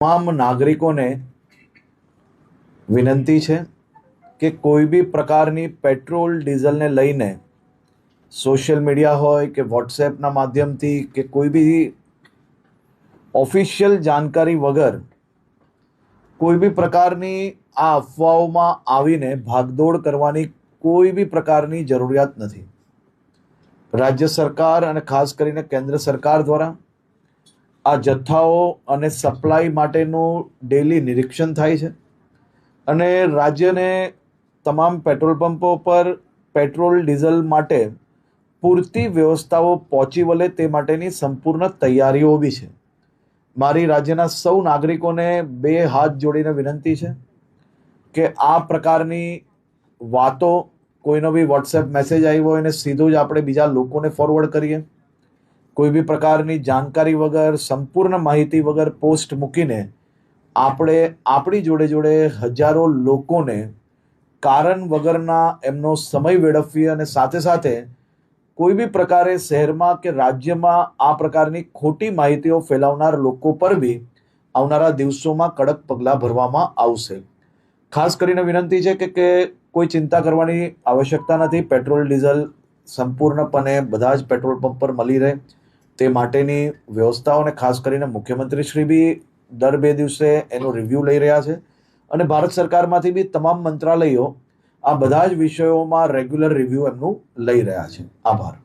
તમામ નાગરિકોને વિનંતી છે કે કોઈ બી પ્રકારની પેટ્રોલ ડીઝલને લઈને સોશિયલ મીડિયા હોય કે વોટ્સએપના માધ્યમથી કે કોઈ બી ઓફિશિયલ જાણકારી વગર કોઈ બી પ્રકારની આ અફવાઓમાં આવીને ભાગદોડ કરવાની કોઈ બી પ્રકારની જરૂરિયાત નથી. રાજ્ય સરકાર અને ખાસ કરીને કેન્દ્ર સરકાર દ્વારા આ જથ્થાઓ અને સપ્લાય માટેનું ડેલી નિરીક્ષણ થાય છે અને રાજ્યને તમામ પેટ્રોલ પંપો પર પેટ્રોલ ડીઝલ માટે પૂરતી વ્યવસ્થાઓ પહોંચી વળે તે માટેની સંપૂર્ણ તૈયારીઓ બી છે. મારી રાજ્યના સૌ નાગરિકોને બે હાથ જોડીને વિનંતી છે કે આ પ્રકારની વાતો કોઈનો બી વોટ્સએપ મેસેજ આવ્યો હોય એને સીધું જ આપણે બીજા લોકોને ફોરવર્ડ કરીએ. કોઈ બી પ્રકારની જાણકારી વગર સંપૂર્ણ માહિતી વગર પોસ્ટ મૂકીને આપણે આપણી જોડે જોડે હજારો લોકોને કારણ વગરના એમનો સમય વેડફીએ અને સાથે સાથે કોઈ બી પ્રકારે શહેરમાં કે રાજ્યમાં આ પ્રકારની ખોટી માહિતીઓ ફેલાવનાર લોકો પર બી આવનારા દિવસોમાં કડક પગલાં ભરવામાં આવશે. ખાસ કરીને વિનંતી છે કે કોઈ ચિંતા કરવાની આવશ્યકતા નથી. પેટ્રોલ ડીઝલ સંપૂર્ણપણે બધા જ પેટ્રોલ પંપ પર મળી રહે તે માટેની વ્યવસ્થાઓ અને ખાસ કરીને મુખ્યમંત્રી શ્રી બી દર 2 દિવસે એનો રિવ્યૂ લઈ રહ્યા છે અને ભારત સરકારમાંથી બી તમામ મંત્રાલયો આ બધા જ વિષયોમાં રેગ્યુલર રિવ્યૂ એમનું લઈ રહ્યા છે. આભાર.